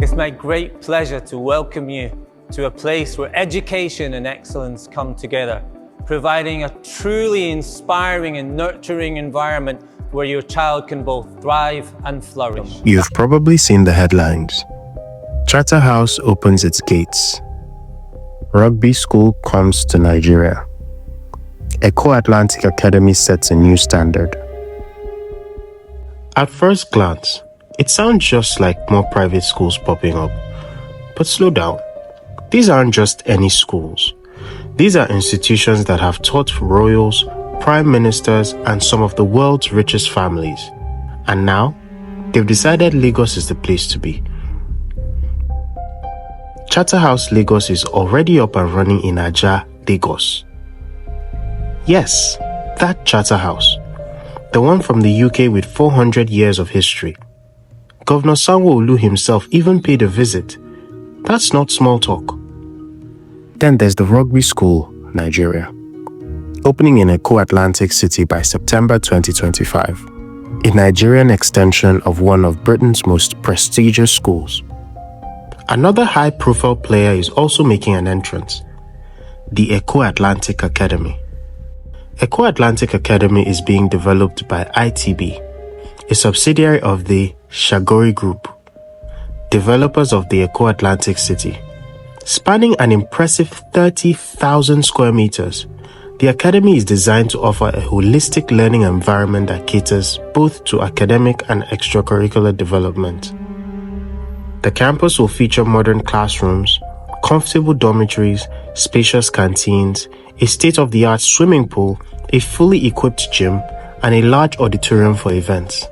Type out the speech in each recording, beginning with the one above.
It's my great pleasure to welcome you to a place where education and excellence come together, providing a truly inspiring and nurturing environment where your child can both thrive and flourish. You've probably seen the headlines. Charterhouse opens its gates. Rugby school comes to Nigeria. Eco Atlantic Academy sets a new standard. At first glance, it sounds just like more private schools popping up. But slow down. These aren't just any schools. These are institutions that have taught royals, prime ministers, and some of the world's richest families. And now, they've decided Lagos is the place to be. Charterhouse Lagos is already up and running in Aja, Lagos. Yes, that Charterhouse. The one from the UK with 400 years of history. Governor Sanwo-Olu himself even paid a visit. That's not small talk. Then there's the Rugby School, Nigeria. Opening in Eco Atlantic City by September 2025. A Nigerian extension of one of Britain's most prestigious schools. Another high-profile player is also making an entrance. The Eco Atlantic Academy. Eco Atlantic Academy is being developed by ITB, a subsidiary of the Shagori Group, developers of the Eco Atlantic City. Spanning an impressive 30,000 square meters, the academy is designed to offer a holistic learning environment that caters both to academic and extracurricular development. The campus will feature modern classrooms, comfortable dormitories, spacious canteens, a state-of-the-art swimming pool, a fully equipped gym, and a large auditorium for events.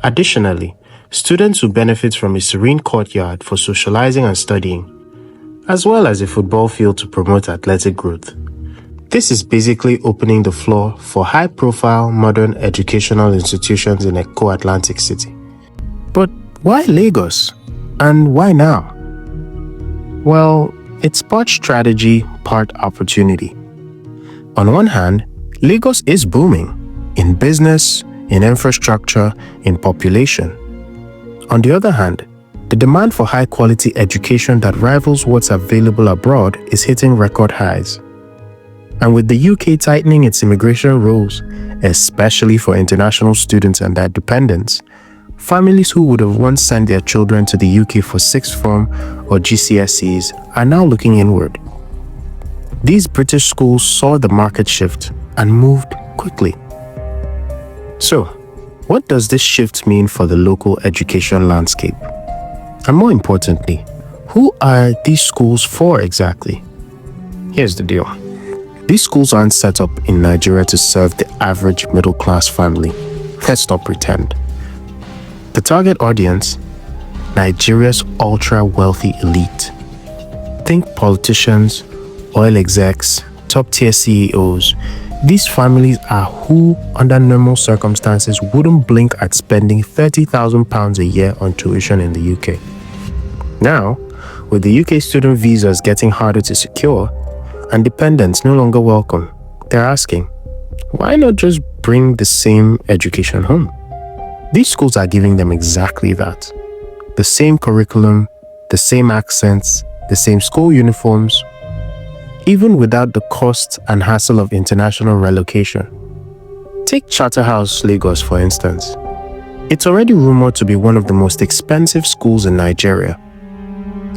Additionally, students will benefit from a serene courtyard for socializing and studying, as well as a football field to promote athletic growth. This is basically opening the floor for high-profile modern educational institutions in Eco Atlantic City. But why Lagos? And why now? Well, it's part strategy, part opportunity. On one hand, Lagos is booming in business, in infrastructure, in population. On the other hand, the demand for high-quality education that rivals what's available abroad is hitting record highs. And with the UK tightening its immigration rules, especially for international students and their dependents, families who would have once sent their children to the UK for sixth form or GCSEs are now looking inward. These British schools saw the market shift and moved quickly. So, what does this shift mean for the local education landscape? And more importantly, who are these schools for exactly? Here's the deal. These schools aren't set up in Nigeria to serve the average middle-class family. Let's not pretend. The target audience, Nigeria's ultra-wealthy elite. Think politicians, oil execs, top-tier CEOs. These families are who, under normal circumstances, wouldn't blink at spending £30,000 a year on tuition in the UK. Now, with the UK student visas getting harder to secure and dependents no longer welcome, they're asking, why not just bring the same education home? These schools are giving them exactly that. The same curriculum, the same accents, the same school uniforms, even without the cost and hassle of international relocation. Take Charterhouse Lagos, for instance. It's already rumored to be one of the most expensive schools in Nigeria.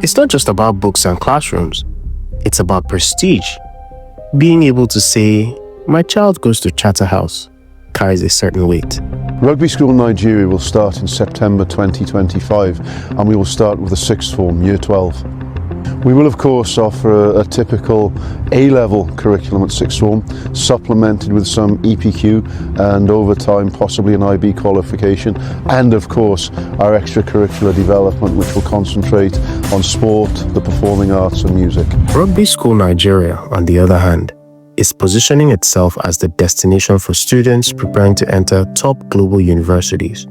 It's not just about books and classrooms. It's about prestige. Being able to say, my child goes to Charterhouse, carries a certain weight. Rugby School Nigeria will start in September 2025 and we will start with the sixth form, year 12. We will of course offer a typical A-level curriculum at sixth form, supplemented with some EPQ and over time possibly an IB qualification, and of course our extracurricular development which will concentrate on sport, the performing arts and music. Rugby School Nigeria, on the other hand, is positioning itself as the destination for students preparing to enter top global universities.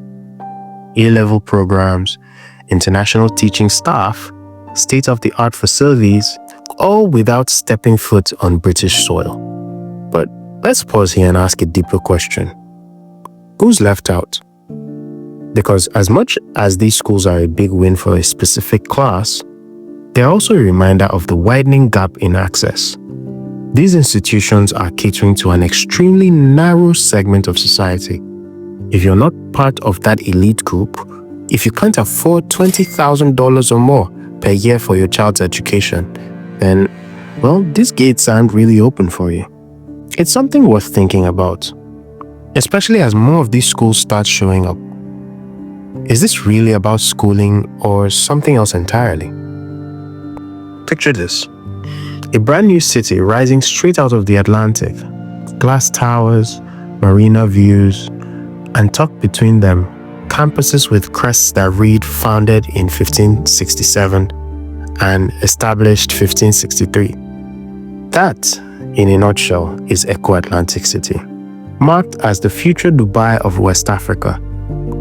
A-level programs, international teaching staff, state-of-the-art facilities, all without stepping foot on British soil. But let's pause here and ask a deeper question. Who's left out? Because as much as these schools are a big win for a specific class, they're also a reminder of the widening gap in access. These institutions are catering to an extremely narrow segment of society. If you're not part of that elite group, if you can't afford $20,000 or more per year for your child's education, then, well, these gates aren't really open for you. It's something worth thinking about, especially as more of these schools start showing up. Is this really about schooling or something else entirely? Picture this. A brand new city rising straight out of the Atlantic. Glass towers, marina views, and tucked between them, campuses with crests that read founded in 1567 and established 1563. That, in a nutshell, is Eko Atlantic City, marked as the future Dubai of West Africa.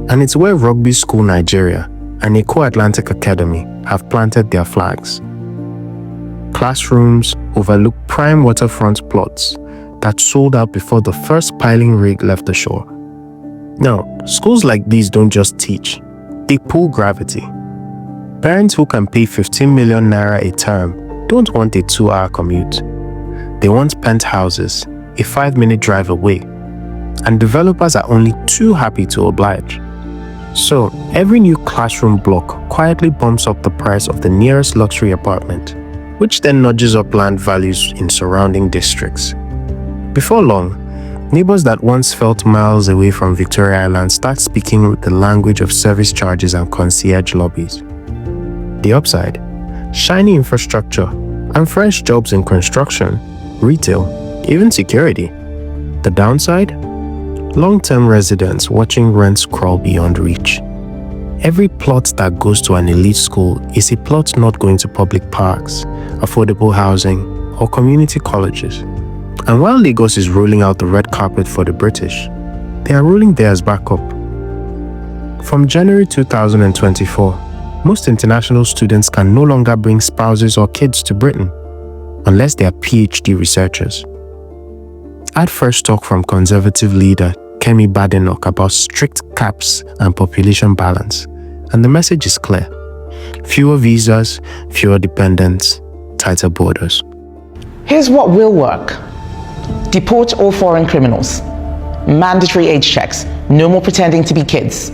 And it's where Rugby School Nigeria and Eko Atlantic Academy have planted their flags. Classrooms overlook prime waterfront plots that sold out before the first piling rig left the shore. Now, schools like these don't just teach, they pull gravity. Parents who can pay 15 million naira a term don't want a 2-hour commute. They want penthouses, a 5-minute drive away, and developers are only too happy to oblige. So, every new classroom block quietly bumps up the price of the nearest luxury apartment, which then nudges up land values in surrounding districts. Before long, neighbors that once felt miles away from Victoria Island start speaking the language of service charges and concierge lobbies. The upside: shiny infrastructure and fresh jobs in construction, retail, even security. The downside? Long-term residents watching rents crawl beyond reach. Every plot that goes to an elite school is a plot not going to public parks, affordable housing, or community colleges. And while Lagos is rolling out the red carpet for the British, they are rolling theirs back up. From January 2024, most international students can no longer bring spouses or kids to Britain, unless they are PhD researchers. At first talk from conservative leader Kemi Badenoch about strict caps and population balance, and the message is clear: fewer visas, fewer dependents, tighter borders. Here's what will work. Deport all foreign criminals. Mandatory age checks, no more pretending to be kids.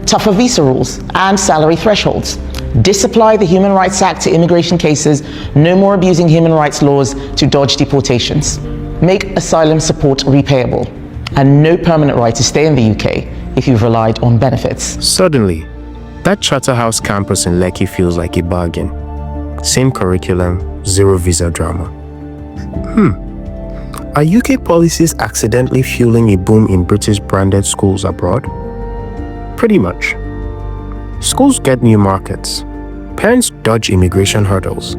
Tougher visa rules and salary thresholds. Disapply the Human Rights Act to immigration cases, no more abusing human rights laws to dodge deportations. Make asylum support repayable, and no permanent right to stay in the UK if you've relied on benefits. Suddenly, that Charterhouse campus in Lekki feels like a bargain. Same curriculum, zero visa drama. Are UK policies accidentally fueling a boom in British branded schools abroad? Pretty much. Schools get new markets, parents dodge immigration hurdles,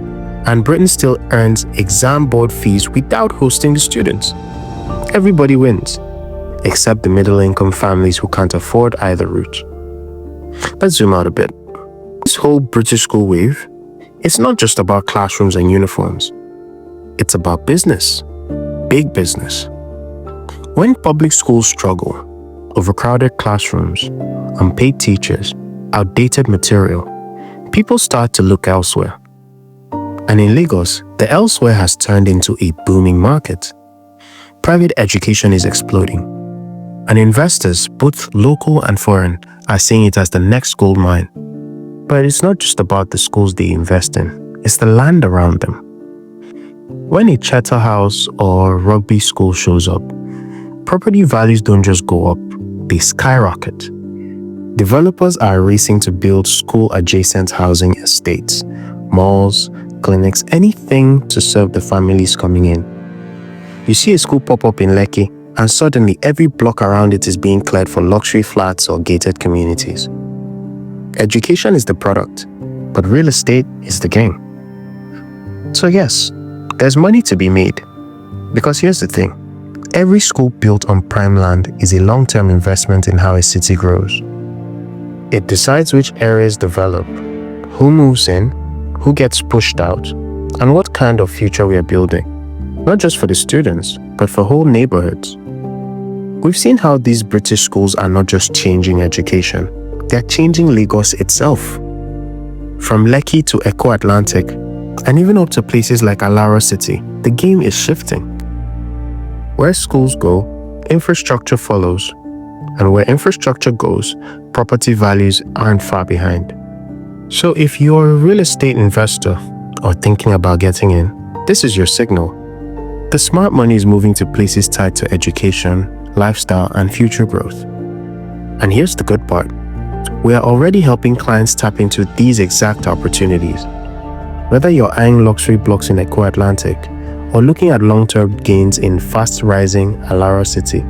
and Britain still earns exam board fees without hosting the students. Everybody wins, except the middle-income families who can't afford either route. Let's zoom out a bit. This whole British school wave, it's not just about classrooms and uniforms. It's about business, big business. When public schools struggle, overcrowded classrooms, unpaid teachers, outdated material, people start to look elsewhere. And in Lagos, the elsewhere has turned into a booming market. Private education is exploding, and investors, both local and foreign, are seeing it as the next gold mine. But it's not just about the schools they invest in, it's the land around them. When a Charterhouse or rugby school shows up, property values don't just go up, they skyrocket. Developers are racing to build school-adjacent housing estates, malls, clinics, anything to serve the families coming in. You see a school pop up in Lekki, and suddenly every block around it is being cleared for luxury flats or gated communities. Education is the product, but real estate is the game. So yes, there's money to be made. Because here's the thing, every school built on prime land is a long-term investment in how a city grows. It decides which areas develop, who moves in, who gets pushed out, and what kind of future we are building. Not just for the students, but for whole neighborhoods. We've seen how these British schools are not just changing education, they're changing Lagos itself. From Lekki to Echo Atlantic, and even up to places like Alaro City, the game is shifting. Where schools go, infrastructure follows. And where infrastructure goes, property values aren't far behind. So if you're a real estate investor or thinking about getting in, this is your signal. The smart money is moving to places tied to education, lifestyle, and future growth. And here's the good part. We are already helping clients tap into these exact opportunities. Whether you're eyeing luxury blocks in Echo Atlantic or looking at long-term gains in fast-rising Alaro City,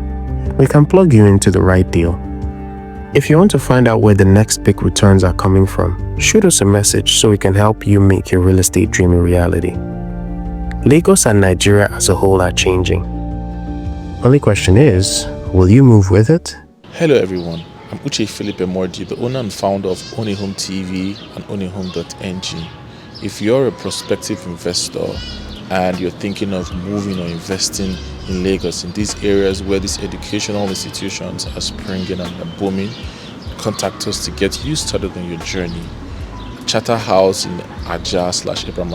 we can plug you into the right deal. If you want to find out where the next big returns are coming from, shoot us a message so we can help you make your real estate dream a reality. Lagos and Nigeria as a whole are changing. Only question is, will you move with it? Hello everyone, I'm Uche the owner and founder of Ownahome.ng and Ownahome.ng. If you're a prospective investor and you're thinking of moving or investing in Lagos, in these areas where these educational institutions are springing and are booming, contact us to get you started on your journey. Charter House in Aja/Ibrahim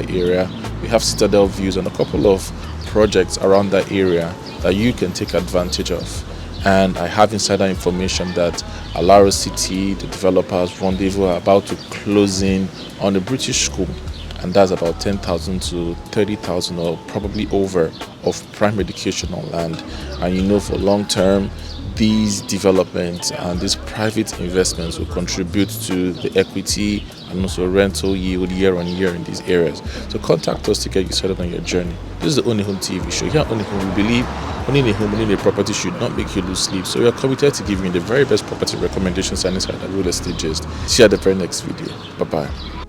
area. We have citadel views on a couple of projects around that area that you can take advantage of. And I have insider information that Alaro City, the developers Rendezvous, are about to close in on a British school, and that's about 10,000 to 30,000 or probably over of prime educational land. And you know, for long term, these developments and these private investments will contribute to the equity and also rental yield year on year in these areas. So contact us to get you started on your journey. This is the Ownahome TV show. Here at Ownahome, we believe owning a home, owning a property should not make you lose sleep. So we are committed to giving you the very best property recommendations and inside the real estate gist. See you at the very next video. Bye-bye.